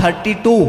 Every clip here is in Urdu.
32।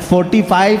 45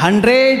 100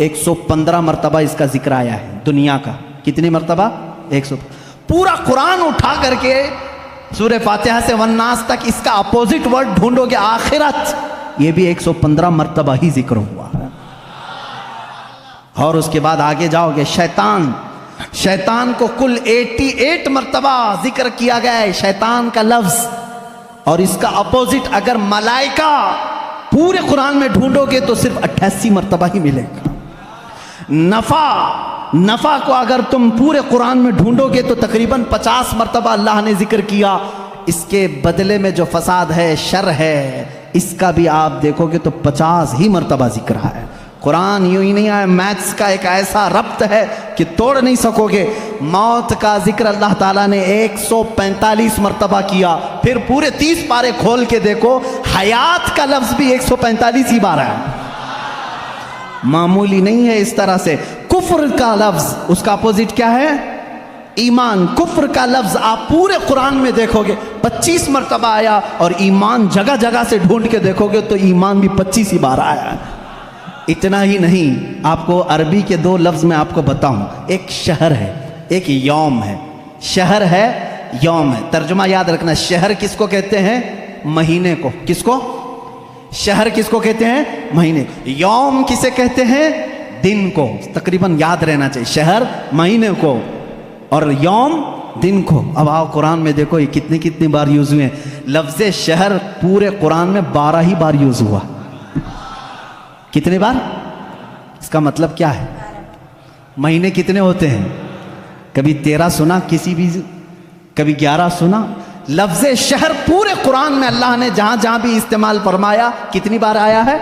115 مرتبہ اس کا ذکر آیا ہے دنیا کا. کتنی مرتبہ؟ 100. پورا قرآن اٹھا کر کے سورہ فاتحہ سے والناس تک اس کا اپوزٹ ورڈ ڈھونڈو گے آخرت، یہ بھی 115 مرتبہ ہی ذکر ہوا ہے. اور اس کے بعد آگے جاؤ گے شیطان کو کل 88 مرتبہ ذکر کیا گیا ہے شیطان کا لفظ. اور اس کا اپوزٹ اگر ملائکہ پورے قرآن میں ڈھونڈو گے تو صرف 88 مرتبہ ہی ملے گا. نفع کو اگر تم پورے قرآن میں ڈھونڈو گے تو تقریباً 50 مرتبہ اللہ نے ذکر کیا. اس کے بدلے میں جو فساد ہے، شر ہے، اس کا بھی آپ دیکھو گے تو 50 ہی مرتبہ ذکر ہے. قرآن یوں ہی نہیں آیا، میتھس کا ایک ایسا ربط ہے کہ توڑ نہیں سکو گے. موت کا ذکر اللہ تعالیٰ نے 145 مرتبہ کیا. پھر پورے 30 پارے کھول کے دیکھو، حیات کا لفظ بھی 145 ہی بار ہے. معمولی نہیں ہے. اس طرح سے کفر کا لفظ، اس کا اپوزٹ کیا ہے؟ ایمان. کفر کا لفظ آپ پورے قرآن میں دیکھو گے 25 مرتبہ آیا، اور ایمان جگہ جگہ سے ڈھونڈ کے دیکھو گے تو ایمان بھی 25 ہی بار آیا ہے. اتنا ہی نہیں، آپ کو عربی کے 2 لفظ میں آپ کو بتاؤں. ایک شہر ہے، ایک یوم ہے. شہر ہے، یوم ہے. ترجمہ یاد رکھنا، شہر کس کو کہتے ہیں؟ مہینے کو. کس کو؟ شہر کس کو کہتے ہیں؟ مہینے. یوم کسے کہتے ہیں؟ دن کو. تقریباً یاد رہنا چاہیے، شہر مہینے کو اور یوم دن کو. اب آؤ قرآن میں دیکھو یہ کتنی بار یوز ہوئے ہیں. لفظ شہر پورے قرآن میں 12 ہی بار یوز ہوا. کتنے بار؟ اس کا مطلب کیا ہے؟ مہینے کتنے ہوتے ہیں؟ کبھی 13 سنا کسی بھی، کبھی 11 سنا. لفظ شہر پورے قرآن میں اللہ نے جہاں بھی استعمال فرمایا کتنی بار آیا ہے؟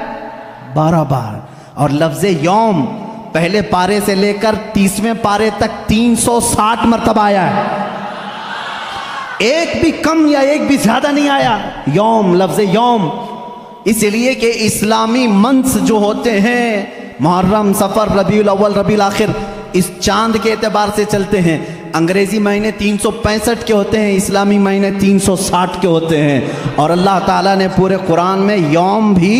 12 بار. اور لفظ یوم پہلے پارے سے لے کر 30ویں پارے تک 360 مرتبہ آیا ہے. ایک بھی کم یا ایک بھی زیادہ نہیں آیا. یوم، لفظ یوم. اس لیے کہ اسلامی منتھس جو ہوتے ہیں، محرم، صفر، ربیع الاول، ربیع الاخر، اس چاند کے اعتبار سے چلتے ہیں. انگریزی مہینے 365 کے ہوتے ہیں، اسلامی مہینے 360 کے ہوتے ہیں. اور اللہ تعالیٰ نے پورے قرآن میں یوم بھی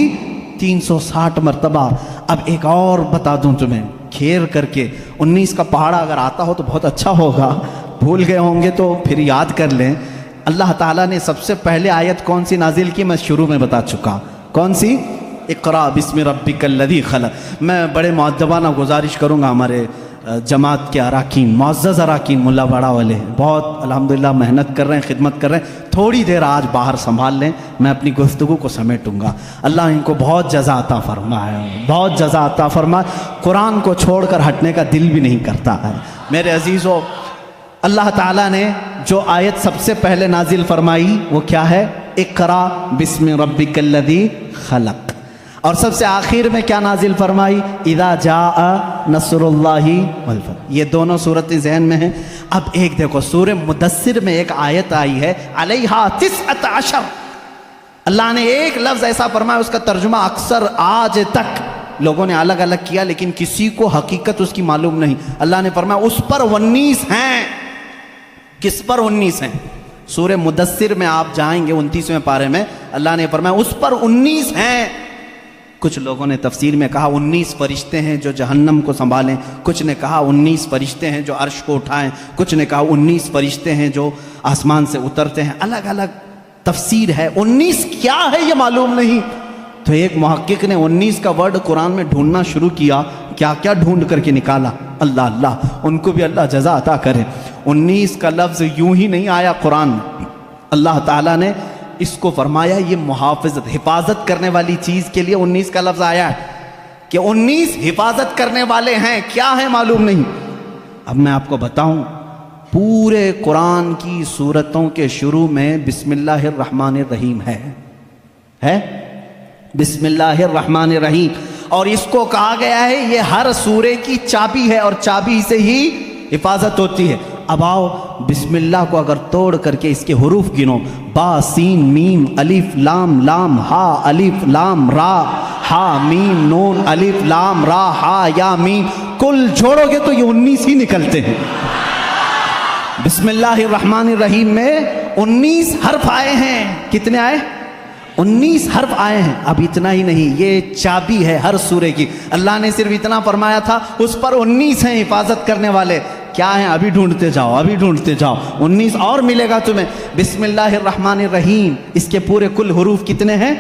360 مرتبہ. اب ایک اور بتا دوں تمہیں کھیر کر کے، 19 کا پہاڑا اگر آتا ہو تو بہت اچھا ہوگا، بھول گئے ہوں گے تو پھر یاد کر لیں. اللہ تعالیٰ نے سب سے پہلے آیت کون سی نازل کی؟ میں شروع میں بتا چکا. کون سی؟ اقرا بسم ربک الذی خلق. میں بڑے مؤدبانہ گزارش کروں گا ہمارے جماعت کے اراکین، معزز اراکین، ملا باڑا والے بہت الحمدللہ محنت کر رہے ہیں، خدمت کر رہے ہیں. تھوڑی دیر آج باہر سنبھال لیں، میں اپنی گفتگو کو سمیٹوں گا. اللہ ان کو بہت جزا عطا فرمائے، بہت جزا عطا فرمائے. قرآن کو چھوڑ کر ہٹنے کا دل بھی نہیں کرتا ہے. میرے عزیزو، اللہ تعالیٰ نے جو آیت سب سے پہلے نازل فرمائی وہ کیا ہے؟ اقرا بسم ربک الذی خلق. اور سب سے آخر میں کیا نازل فرمائی؟ اذا جاء نصر اللہ والفتح. یہ دونوں صورتیں ذہن میں ہیں. اب ایک دیکھو، سورہ مدثر میں ایک آیت آئی ہے علیہا 19. اللہ نے ایک لفظ ایسا فرمایا، اس کا ترجمہ اکثر آج تک لوگوں نے الگ الگ کیا، لیکن کسی کو حقیقت اس کی معلوم نہیں. اللہ نے فرمایا اس پر 19 ہیں. کس پر 19 ہیں؟ سورہ مدثر میں آپ جائیں گے 29ویں پارے میں اللہ نے فرمایا اس پر 19 ہیں. کچھ لوگوں نے تفسیر میں کہا 19 فرشتے ہیں جو جہنم کو سنبھالیں، کچھ نے کہا 19 فرشتے ہیں جو عرش کو اٹھائیں، کچھ نے کہا 19 فرشتے ہیں جو آسمان سے اترتے ہیں. الگ الگ تفسیر ہے. 19 کیا ہے یہ معلوم نہیں. تو ایک محقق نے 19 کا ورڈ قرآن میں ڈھونڈنا شروع کیا. کیا کیا ڈھونڈ کر کے نکالا. اللہ ان کو بھی اللہ جزا عطا کرے. 19 کا لفظ یوں ہی نہیں آیا قرآن میں. اللہ تعالیٰ نے اس کو فرمایا یہ محافظت، حفاظت کرنے والی چیز کے لیے 19 کا لفظ آیا ہے کہ 19 حفاظت کرنے والے ہیں. کیا ہے معلوم نہیں. اب میں آپ کو بتاؤں، پورے قرآن کی سورتوں کے شروع میں بسم اللہ الرحمن الرحیم ہے بسم اللہ الرحمن الرحیم. اور اس کو کہا گیا ہے یہ ہر سورے کی چابی ہے اور چابی سے ہی حفاظت ہوتی ہے. اب آؤ بسم اللہ کو اگر توڑ کر کے اس کے حروف گنو، با سین میم الف لام لام ہا الف لام را ہا میم نون الف لام را ہا یا میم، کل جوڑو گے تو یہ 19 ہی نکلتے ہیں. بسم اللہ الرحمن الرحیم میں 19 حرف آئے ہیں. کتنے آئے؟ 19 حرف آئے ہیں. اب اتنا ہی نہیں, یہ چابی ہے ہر سورے کی. اللہ نے صرف اتنا فرمایا تھا, اس پر 19 ہیں حفاظت کرنے والے. کیا ہیں؟ ابھی ڈھونڈتے جاؤ, ابھی ڈھونڈتے جاؤ. 19 اور ملے گا تمہیں. بسم اللہ الرحمن الرحیم, اس کے پورے کل حروف کتنے ہیں؟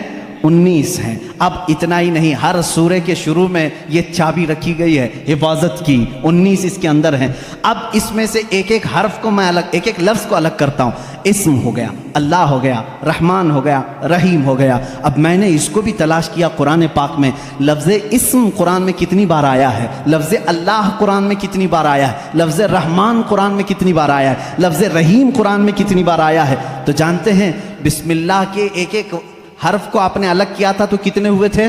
19 ہیں. اب اتنا ہی نہیں, ہر سورے کے شروع میں یہ چابی رکھی گئی ہے حفاظت کی. 19 اس کے اندر ہیں. اب اس میں سے ایک ایک حرف کو میں الگ, ایک ایک لفظ کو الگ کرتا ہوں. اسم ہو گیا, اللہ ہو گیا, رحمان ہو گیا, رحیم ہو گیا. اب میں نے اس کو بھی تلاش کیا قرآن پاک میں, لفظ اسم قرآن میں کتنی بار آیا ہے, لفظ اللہ قرآن میں کتنی بار آیا ہے, لفظ رحمان قرآن میں کتنی بار آیا ہے, لفظ رحیم قرآن میں کتنی بار آیا ہے. تو جانتے ہیں بسم اللہ کے ایک ایک حرف کو آپ نے الگ کیا تھا تو کتنے ہوئے تھے؟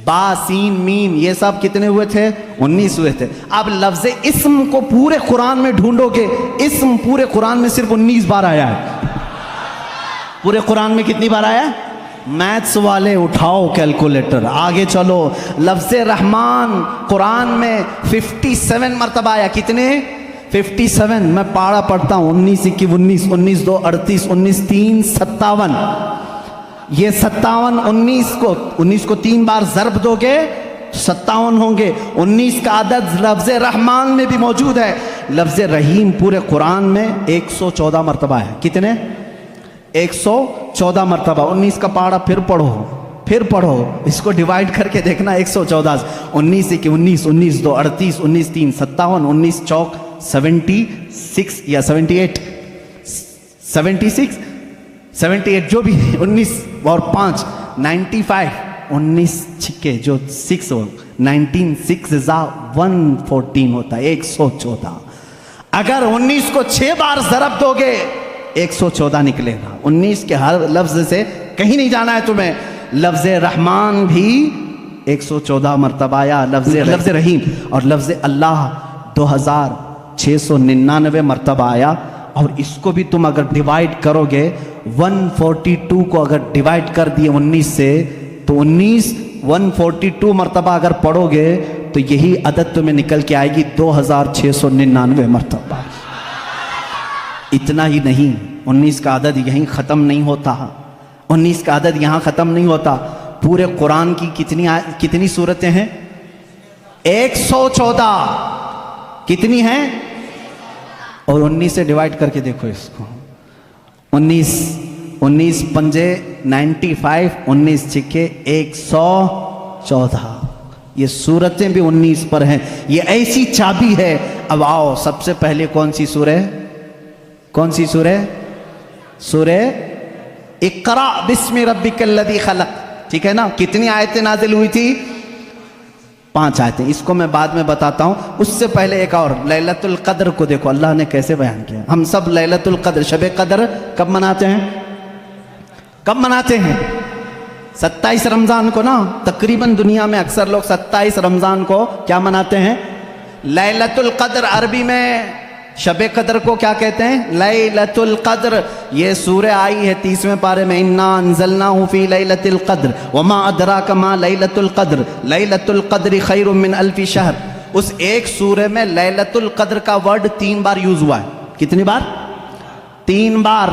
با, سین, میم, یہ سب کتنے ہوئے تھے؟ 19 ہوئے تھے. اب لفظ اسم کو پورے قرآن میں ڈھونڈو گے, اسم پورے قرآن میں صرف 19 بار آیا ہے. پورے قرآن میں کتنی بار آیا ہے؟ میتھس والے اٹھاؤ کیلکولیٹر, آگے چلو. لفظ رحمان قرآن میں 57 مرتبہ آیا. کتنے؟ 57. میں پارا پڑھتا ہوں, 19 1 19, 19 2 38, 19 3 57. یہ 57 19 کو 3 بار ضرب دو گے 57 ہوں گے. 19 کا عدد لفظ رحمان میں بھی موجود ہے. لفظ رحیم پورے قرآن میں 114 مرتبہ ہے. کتنے؟ 114 مرتبہ. 19 کا پارا پھر پڑھو, اس کو ڈیوائیڈ کر کے دیکھنا. 114, 19 1 19, 19 2 38, 19 3 57, 19 چوک 76 یا 78, 78 جو بھی, 19 اور 5 95, 19 چھکے جو 6 ہو, 19 6 114 ہوتا ہے, 114. اگر 19 کو 6 بار ضرب دو گے 114 نکلے گا. 19 کے ہر لفظ سے کہیں نہیں جانا ہے تمہیں. لفظ رحمان بھی 114 مرتبہ آیا, لفظ رحیم اور لفظ اللہ 2699 مرتبہ آیا. اور اس کو بھی تم اگر ڈیوائیڈ کرو گے, 142 کو اگر ڈیوائیڈ کر دیے 19 سے, تو 142 مرتبہ اگر پڑھو گے تو یہی عدد تمہیں نکل کے آئے گی 2699 مرتبہ. اتنا ہی نہیں, 19 کا عدد یہیں ختم نہیں ہوتا. 19 کا عدد یہاں ختم نہیں ہوتا. پورے قرآن کی کتنی سورتیں ہیں؟ 114. کتنی ہیں؟ اور 19 سے ڈیوائیڈ کر کے دیکھو اس کو. 19 پنجے 95, 19 چھکے 114. یہ سورتیں بھی 19 پر ہیں. یہ ایسی چابی ہے. اب آؤ, سب سے پہلے کون سی سورہ؟ سورہ اقرا بسم ربک الذی خلق. ٹھیک ہے نا؟ کتنی آیتیں نازل ہوئی تھی؟ 5 آیتیں. اس کو میں بعد میں بتاتا ہوں. اس سے پہلے ایک اور, لیلۃ القدر کو دیکھو اللہ نے کیسے بیان کیا. ہم سب لیلۃ القدر, شب قدر کب مناتے ہیں؟ 27 رمضان کو نا. تقریباً دنیا میں اکثر لوگ 27 رمضان کو کیا مناتے ہیں؟ لیلۃ القدر. عربی میں شب قدر کو کیا کہتے ہیں؟ لیلۃ القدر. یہ سورہ آئی ہے 30ویں پارے میں, انا انزلناہ فی لیلۃ القدر وما ادراک ما لیلۃ القدر لیلۃ القدر خیر من الف شہر. اس ایک سورہ میں لیلۃ القدر کا ورڈ 3 بار یوز ہوا ہے. کتنی بار؟ 3 بار.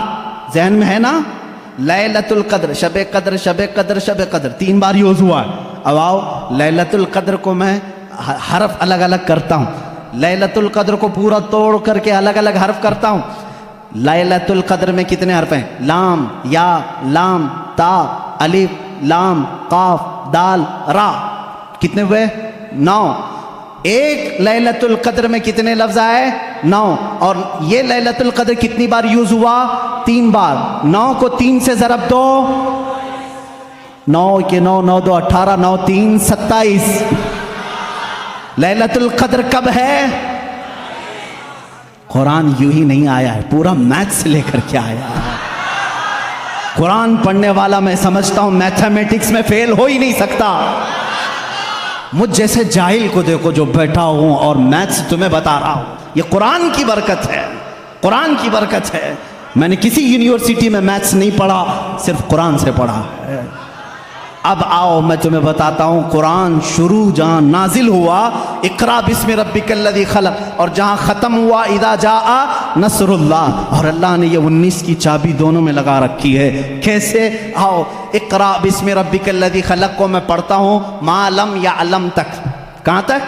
ذہن میں ہے نا؟ لیلۃ القدر, شب قدر 3 بار یوز ہوا ہے. اب آؤ, لیلۃ القدر کو میں حرف الگ الگ کرتا ہوں. لیلۃ القدر کو پورا توڑ کر کے الگ الگ حرف کرتا ہوں. لیلۃ القدر میں کتنے حرف ہیں؟ لام, یا, لام, تا, الف, لام, قاف, دال, را. کتنے ہوئے؟ 9. ایک لیلۃ القدر میں کتنے لفظ آئے؟ 9. اور یہ لیلۃ القدر کتنی بار یوز ہوا؟ 3 بار. 9 کو 3 سے ضرب دو, 9 کے 9, 9 2 18, 9 3 27. لیلۃ القدر کب ہے؟ قرآن یوں ہی نہیں آیا ہے, پورا میتھس لے کر کے آیا ہے. قرآن پڑھنے والا میں سمجھتا ہوں میتھمیٹکس میں فیل ہو ہی نہیں سکتا. مجھ جیسے جاہل کو دیکھو جو بیٹھا ہوں اور میتھس تمہیں بتا رہا ہوں. یہ قرآن کی برکت ہے, قرآن کی برکت ہے. میں نے کسی یونیورسٹی میں میتھس نہیں پڑھا, صرف قرآن سے پڑھا ہے. اب آؤ میں تمہیں بتاتا ہوں قرآن شروع جہاں نازل ہوا اقرا بسم ربک الذی خلق، اور جہاں ختم ہوا اذا جاء نصر اللہ، اور اللہ نے یہ 19 کی چابی دونوں میں لگا رکھی ہے۔ کیسے؟ آؤ اقرا بسم ربک الذی خلق کو میں پڑھتا ہوں ما لم یعلم تک، کہاں تک؟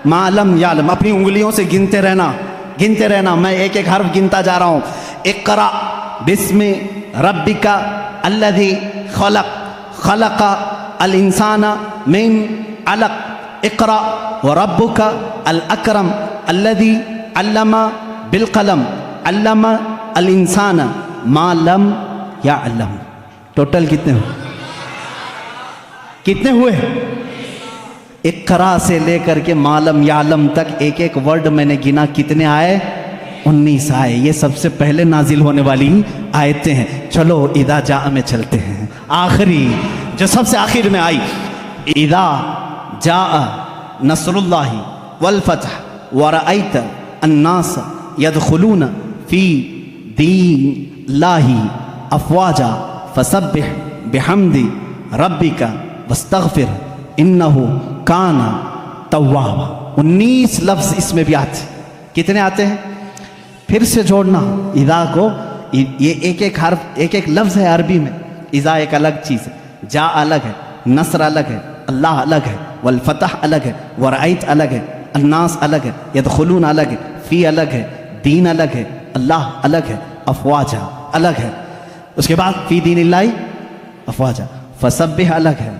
ما لم یعلم، اپنی انگلیوں سے گنتے رہنا، میں ایک ایک حرف گنتا جا رہا ہوں۔ اقرا بسم ربک الذی خلق، خلق الانسان من علق، اقرا وربک الاکرم الذی علم بالقلم، علم الانسان ما لم یعلم۔ ٹوٹل کتنے ہوئے؟ اقرا سے لے کر کے ما لم یعلم تک ایک ایک ورڈ میں نے گنا، کتنے آئے؟ 19 آئے۔ یہ سب سے پہلے نازل ہونے والی آیتیں ہیں۔ چلو اذا جاء میں چلتے ہیں، آخری جو سب سے آخر میں آئی، اذا جاء نصر اللہ والفتح ورأیت الناس يدخلون فی دین اللہ افواجا فسبح بحمد ربک واستغفر انہ کان توابا۔ 19 لفظ اس میں بھی آتے ہیں۔ کتنے آتے ہیں؟ پھر سے جوڑنا اذا کو، یہ ایک ایک حرف ایک ایک لفظ ہے عربی میں۔ اذا ایک الگ چیز ہے، جا الگ ہے، نصر الگ ہے، اللہ الگ ہے، والفتح الگ ہے، ورأیت الگ ہے، الناس الگ ہے، یدخلون الگ ہے، فی الگ ہے، دین الگ ہے، اللہ الگ ہے، افواجا الگ ہے۔ اس کے بعد فی دین اللہ افواجا، فسبح الگ ہے،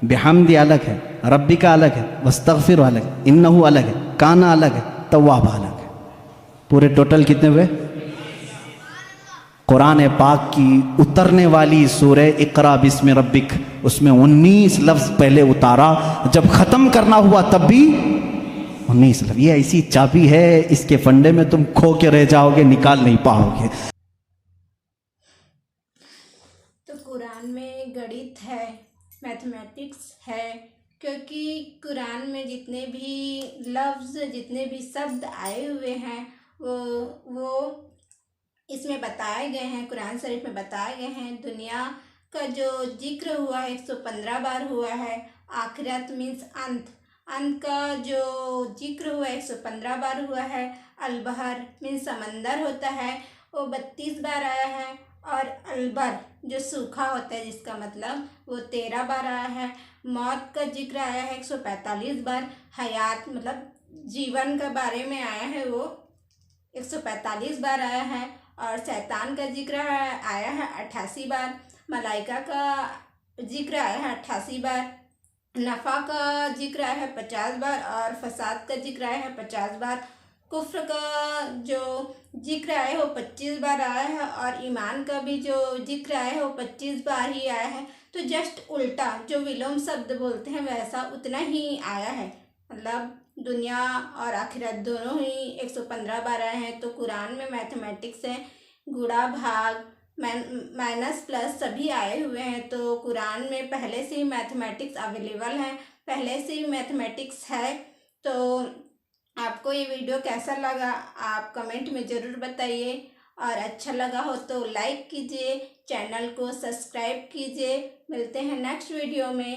بحمد الگ ہے، ربی کا الگ ہے، واستغفر الگ ہے، انہو الگ ہے، کانا الگ ہے، توابا الگ ہے۔ پورے ٹوٹل کتنے ہوئے؟ قرآن پاک کی اترنے والی سورہ اقرا بسم ربک، اس میں 19 لفظ پہلے اتارا، جب ختم کرنا ہوا تب بھی 19 لفظ۔ یہ ایسی چابی ہے، اس کے فنڈے میں تم کھو کے رہ جاؤ گے، نکال نہیں پاؤ گے۔ تو قرآن میں گڑت ہے، میتھمیٹکس ہے، کیونکہ قرآن میں جتنے بھی لفظ، جتنے بھی شبد آئے ہوئے ہیں وہ اس میں بتائے گئے ہیں، قرآن شریف میں بتائے گئے ہیں۔ دنیا کا جو ذکر ہوا ہے 115 بار ہوا ہے، آخرت مینس انت کا جو ذکر ہوا ہے 115 بار ہوا ہے، البحر مینس سمندر ہوتا ہے وہ 32 بار آیا ہے، اور البر جو سوکھا ہوتا ہے جس کا مطلب وہ 13 بار آیا ہے۔ موت کا ذکر آیا ہے 145 بار، حیات مطلب جیون کے بارے میں آیا ہے وہ 145 بار آیا ہے، اور شیطان کا ذکر آیا ہے 88 بار، ملائکہ کا ذکر آیا ہے 88 بار، نفع کا ذکر آیا ہے 50 بار، اور فساد کا ذکر آیا ہے 50 بار، کفر کا جو ذکر آیا ہے وہ 25 بار آیا ہے، اور ایمان کا بھی جو ذکر آیا ہے وہ 25 بار ہی آیا ہے۔ تو جسٹ الٹا جو ولوم شبد بولتے ہیں ویسا اتنا ہی آیا ہے، مطلب دنیا اور آخرت دونوں ہی 115 بار آئے ہیں۔ تو قرآن میں میتھمیٹکس ہے، گڑا بھاگ مائنس پلس سبھی آئے ہوئے ہیں۔ تو قرآن میں پہلے سے ہی میتھمیٹکس اویلیبل ہے، پہلے سے ہی میتھمیٹکس ہے۔ تو آپ کو یہ ویڈیو کیسا لگا آپ کمنٹ میں ضرور بتائیے، اور اچھا لگا ہو تو لائک کیجئے، چینل کو سبسکرائب کیجئے۔ ملتے ہیں نیکسٹ ویڈیو میں۔